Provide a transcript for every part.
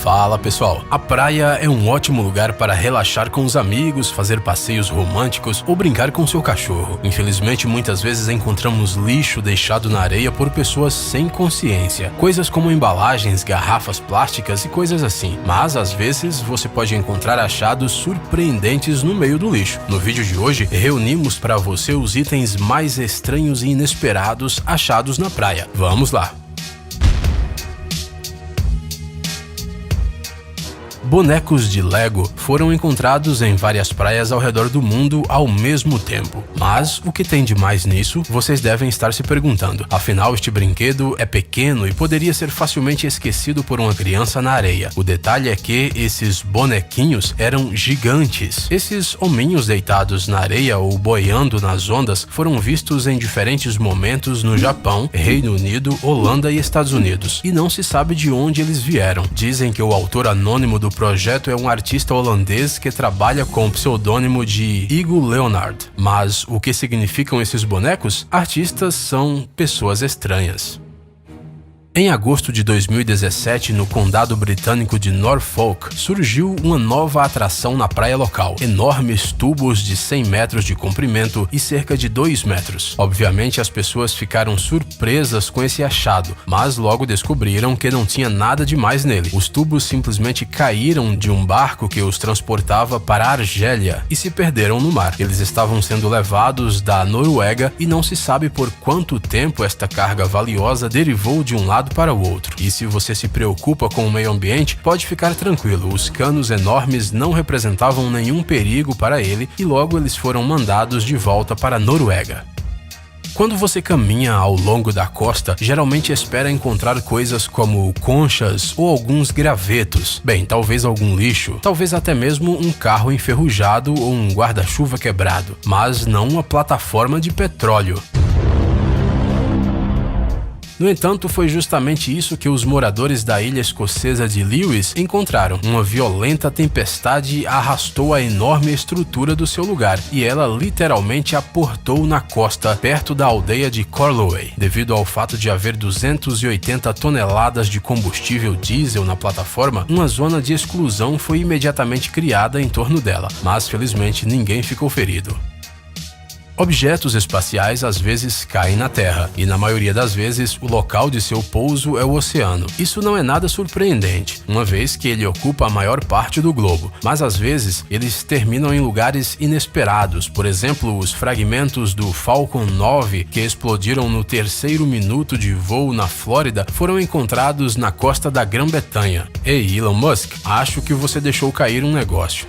Fala pessoal, a praia é um ótimo lugar para relaxar com os amigos, fazer passeios românticos ou brincar com seu cachorro. Infelizmente, muitas vezes encontramos lixo deixado na areia por pessoas sem consciência. Coisas como embalagens, garrafas plásticas e coisas assim. Mas às vezes você pode encontrar achados surpreendentes no meio do lixo. No vídeo de hoje, reunimos para você os itens mais estranhos e inesperados achados na praia. Vamos lá! Bonecos de Lego foram encontrados em várias praias ao redor do mundo ao mesmo tempo. Mas o que tem de mais nisso, vocês devem estar se perguntando. Afinal, este brinquedo é pequeno e poderia ser facilmente esquecido por uma criança na areia. O detalhe é que esses bonequinhos eram gigantes. Esses hominhos deitados na areia ou boiando nas ondas foram vistos em diferentes momentos no Japão, Reino Unido, Holanda e Estados Unidos. E não se sabe de onde eles vieram. Dizem que o autor anônimo do projeto é um artista holandês que trabalha com o pseudônimo de Hugo Leonard. Mas o que significam esses bonecos? Artistas são pessoas estranhas. Em agosto de 2017, no condado britânico de Norfolk, surgiu uma nova atração na praia local. Enormes tubos de 100 metros de comprimento e cerca de 2 metros. Obviamente, as pessoas ficaram surpresas com esse achado, mas logo descobriram que não tinha nada demais nele. Os tubos simplesmente caíram de um barco que os transportava para a Argélia e se perderam no mar. Eles estavam sendo levados da Noruega e não se sabe por quanto tempo esta carga valiosa derivou de um lado para o outro. E se você se preocupa com o meio ambiente, pode ficar tranquilo, os canos enormes não representavam nenhum perigo para ele e logo eles foram mandados de volta para a Noruega. Quando você caminha ao longo da costa, geralmente espera encontrar coisas como conchas ou alguns gravetos. Bem, talvez algum lixo, talvez até mesmo um carro enferrujado ou um guarda-chuva quebrado, mas não uma plataforma de petróleo. No entanto, foi justamente isso que os moradores da ilha escocesa de Lewis encontraram. Uma violenta tempestade arrastou a enorme estrutura do seu lugar e ela literalmente aportou na costa, perto da aldeia de Corloway. Devido ao fato de haver 280 toneladas de combustível diesel na plataforma, uma zona de exclusão foi imediatamente criada em torno dela, mas felizmente ninguém ficou ferido. Objetos espaciais às vezes caem na Terra, e na maioria das vezes o local de seu pouso é o oceano. Isso não é nada surpreendente, uma vez que ele ocupa a maior parte do globo, mas às vezes eles terminam em lugares inesperados. Por exemplo, os fragmentos do Falcon 9 que explodiram no 3º minuto de voo na Flórida foram encontrados na costa da Grã-Bretanha. Ei, Elon Musk, acho que você deixou cair um negócio.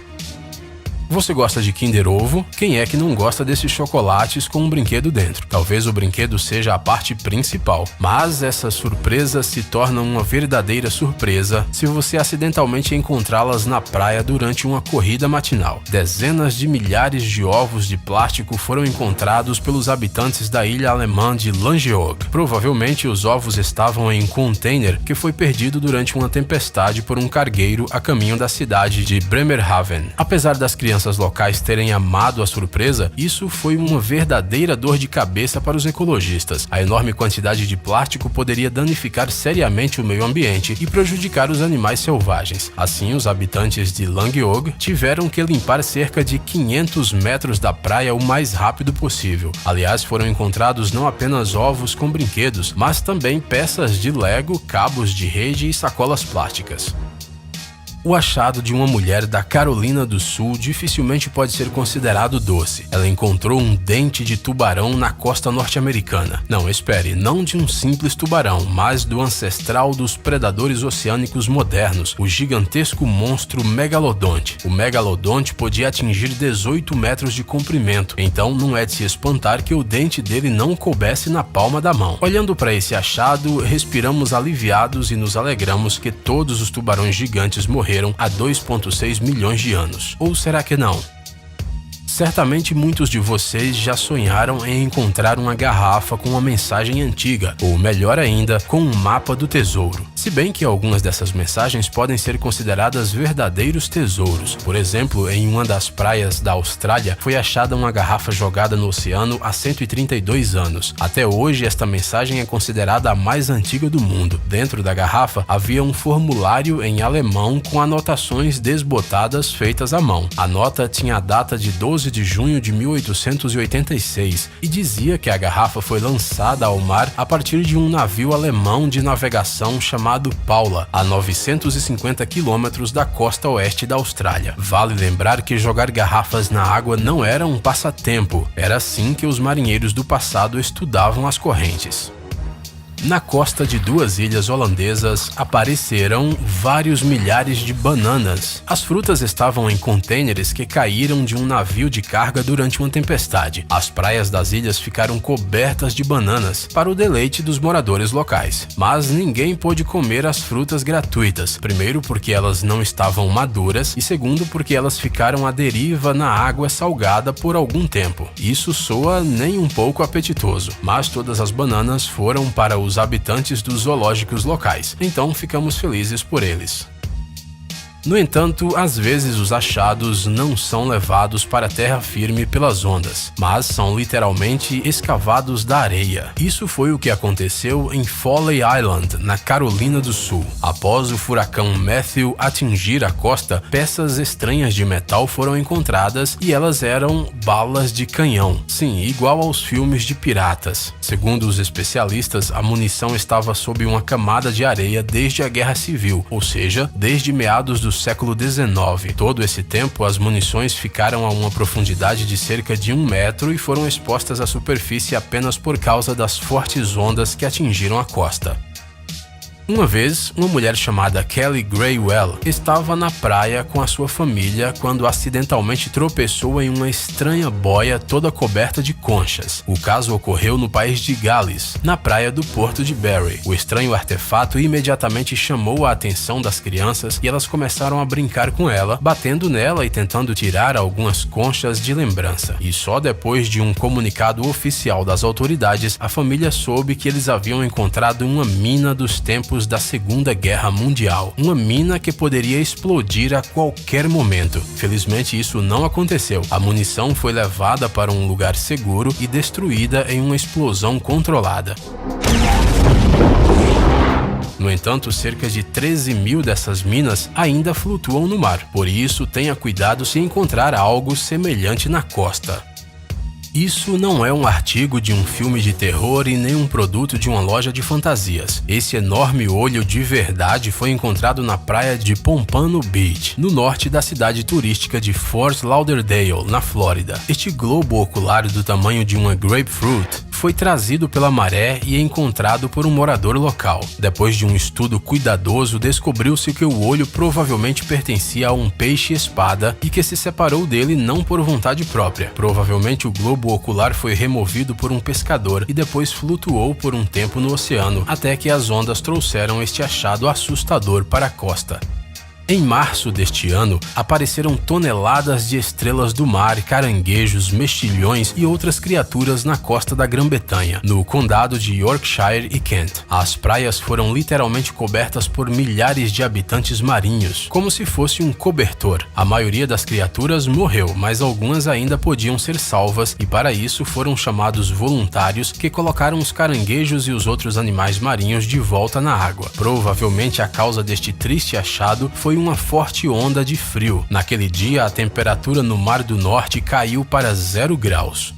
Você gosta de Kinder Ovo? Quem é que não gosta desses chocolates com um brinquedo dentro? Talvez o brinquedo seja a parte principal, mas essa surpresa se torna uma verdadeira surpresa se você acidentalmente encontrá-las na praia durante uma corrida matinal. Dezenas de milhares de ovos de plástico foram encontrados pelos habitantes da ilha alemã de Langeoog. Provavelmente os ovos estavam em um container que foi perdido durante uma tempestade por um cargueiro a caminho da cidade de Bremerhaven. Apesar das crianças locais terem amado a surpresa, isso foi uma verdadeira dor de cabeça para os ecologistas. A enorme quantidade de plástico poderia danificar seriamente o meio ambiente e prejudicar os animais selvagens. Assim, os habitantes de Langeoog tiveram que limpar cerca de 500 metros da praia o mais rápido possível. Aliás, foram encontrados não apenas ovos com brinquedos, mas também peças de Lego, cabos de rede e sacolas plásticas. O achado de uma mulher da Carolina do Sul dificilmente pode ser considerado doce. Ela encontrou um dente de tubarão na costa norte-americana. Não, espere, não de um simples tubarão, mas do ancestral dos predadores oceânicos modernos, o gigantesco monstro megalodonte. O megalodonte podia atingir 18 metros de comprimento, então não é de se espantar que o dente dele não coubesse na palma da mão. Olhando para esse achado, respiramos aliviados e nos alegramos que todos os tubarões gigantes morreram há 2,6 milhões de anos. Ou será que não? Certamente muitos de vocês já sonharam em encontrar uma garrafa com uma mensagem antiga, ou melhor ainda, com um mapa do tesouro. Se bem que algumas dessas mensagens podem ser consideradas verdadeiros tesouros. Por exemplo, em uma das praias da Austrália foi achada uma garrafa jogada no oceano há 132 anos. Até hoje, esta mensagem é considerada a mais antiga do mundo. Dentro da garrafa havia um formulário em alemão com anotações desbotadas feitas à mão. A nota tinha a data de 12 de junho de 1886 e dizia que a garrafa foi lançada ao mar a partir de um navio alemão de navegação chamado Paula, a 950 quilômetros da costa oeste da Austrália. Vale lembrar que jogar garrafas na água não era um passatempo, era assim que os marinheiros do passado estudavam as correntes. Na costa de duas ilhas holandesas apareceram vários milhares de bananas. As frutas estavam em contêineres que caíram de um navio de carga durante uma tempestade. As praias das ilhas ficaram cobertas de bananas, para o deleite dos moradores locais. Mas ninguém pôde comer as frutas gratuitas, primeiro porque elas não estavam maduras e segundo porque elas ficaram à deriva na água salgada por algum tempo. Isso soa nem um pouco apetitoso, mas todas as bananas foram para os habitantes dos zoológicos locais, então ficamos felizes por eles. No entanto, às vezes os achados não são levados para a terra firme pelas ondas, mas são literalmente escavados da areia. Isso foi o que aconteceu em Folly Island, na Carolina do Sul. Após o furacão Matthew atingir a costa, peças estranhas de metal foram encontradas e elas eram balas de canhão. Sim, igual aos filmes de piratas. Segundo os especialistas, a munição estava sob uma camada de areia desde a Guerra Civil, ou seja, desde meados do século XIX. Todo esse tempo, as munições ficaram a uma profundidade de cerca de 1 metro e foram expostas à superfície apenas por causa das fortes ondas que atingiram a costa. Uma vez, uma mulher chamada Kelly Graywell estava na praia com a sua família quando acidentalmente tropeçou em uma estranha boia toda coberta de conchas. O caso ocorreu no país de Gales, na praia do Porto de Barry. O estranho artefato imediatamente chamou a atenção das crianças e elas começaram a brincar com ela, batendo nela e tentando tirar algumas conchas de lembrança. E só depois de um comunicado oficial das autoridades, a família soube que eles haviam encontrado uma mina dos tempos da Segunda Guerra Mundial, uma mina que poderia explodir a qualquer momento. Felizmente isso não aconteceu. A munição foi levada para um lugar seguro e destruída em uma explosão controlada. No entanto, cerca de 13 mil dessas minas ainda flutuam no mar, por isso tenha cuidado se encontrar algo semelhante na costa. Isso não é um artigo de um filme de terror e nem um produto de uma loja de fantasias. Esse enorme olho de verdade foi encontrado na praia de Pompano Beach, no norte da cidade turística de Fort Lauderdale, na Flórida. Este globo ocular do tamanho de uma grapefruit foi trazido pela maré e encontrado por um morador local. Depois de um estudo cuidadoso, descobriu-se que o olho provavelmente pertencia a um peixe-espada e que se separou dele não por vontade própria. Provavelmente o globo ocular foi removido por um pescador e depois flutuou por um tempo no oceano, até que as ondas trouxeram este achado assustador para a costa. Em março deste ano, apareceram toneladas de estrelas do mar, caranguejos, mexilhões e outras criaturas na costa da Grã-Bretanha, no condado de Yorkshire e Kent. As praias foram literalmente cobertas por milhares de habitantes marinhos, como se fosse um cobertor. A maioria das criaturas morreu, mas algumas ainda podiam ser salvas e para isso foram chamados voluntários que colocaram os caranguejos e os outros animais marinhos de volta na água. Provavelmente a causa deste triste achado foi uma forte onda de frio. Naquele dia, a temperatura no Mar do Norte caiu para 0 graus.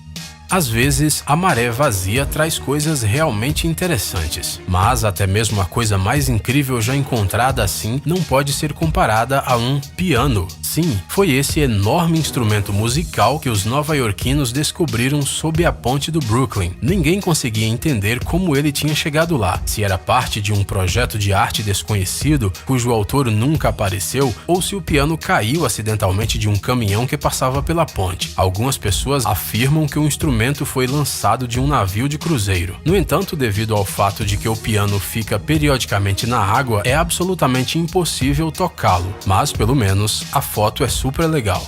Às vezes, a maré vazia traz coisas realmente interessantes, mas até mesmo a coisa mais incrível já encontrada assim não pode ser comparada a um piano. Sim, foi esse enorme instrumento musical que os nova-iorquinos descobriram sob a ponte do Brooklyn. Ninguém conseguia entender como ele tinha chegado lá, se era parte de um projeto de arte desconhecido, cujo autor nunca apareceu, ou se o piano caiu acidentalmente de um caminhão que passava pela ponte. Algumas pessoas afirmam que o instrumento foi lançado de um navio de cruzeiro. No entanto, devido ao fato de que o piano fica periodicamente na água, é absolutamente impossível tocá-lo, mas pelo menos a foto é super legal.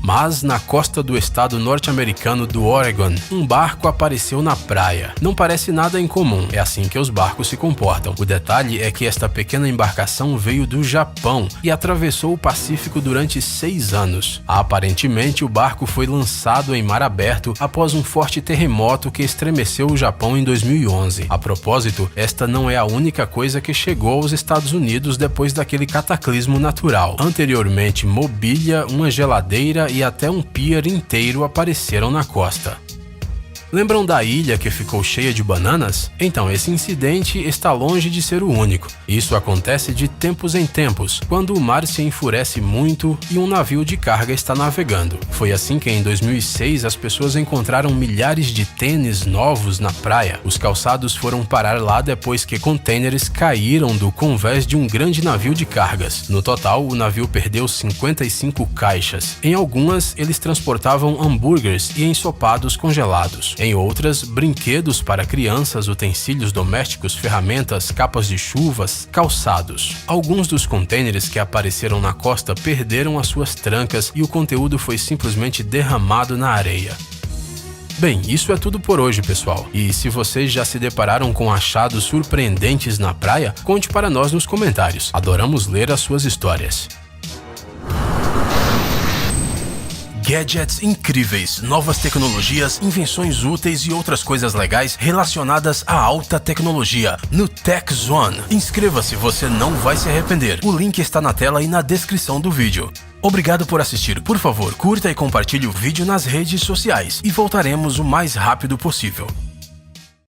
Mas na costa do estado norte-americano do Oregon, um barco apareceu na praia. Não parece nada incomum, é assim que os barcos se comportam. O detalhe é que esta pequena embarcação veio do Japão e atravessou o Pacífico durante 6 anos. Aparentemente, o barco foi lançado em mar aberto após um forte terremoto que estremeceu o Japão em 2011. A propósito, esta não é a única coisa que chegou aos Estados Unidos depois daquele cataclismo natural. Anteriormente, mobília, uma geladeira e até um pier inteiro apareceram na costa. Lembram da ilha que ficou cheia de bananas? Então, esse incidente está longe de ser o único. Isso acontece de tempos em tempos, quando o mar se enfurece muito e um navio de carga está navegando. Foi assim que em 2006 as pessoas encontraram milhares de tênis novos na praia. Os calçados foram parar lá depois que contêineres caíram do convés de um grande navio de cargas. No total, o navio perdeu 55 caixas. Em algumas, eles transportavam hambúrgueres e ensopados congelados. Em outras, brinquedos para crianças, utensílios domésticos, ferramentas, capas de chuvas, calçados. Alguns dos contêineres que apareceram na costa perderam as suas trancas e o conteúdo foi simplesmente derramado na areia. Bem, isso é tudo por hoje, pessoal. E se vocês já se depararam com achados surpreendentes na praia, conte para nós nos comentários. Adoramos ler as suas histórias. Gadgets incríveis, novas tecnologias, invenções úteis e outras coisas legais relacionadas à alta tecnologia no Tech Zone. Inscreva-se, você não vai se arrepender. O link está na tela e na descrição do vídeo. Obrigado por assistir. Por favor, curta e compartilhe o vídeo nas redes sociais e voltaremos o mais rápido possível.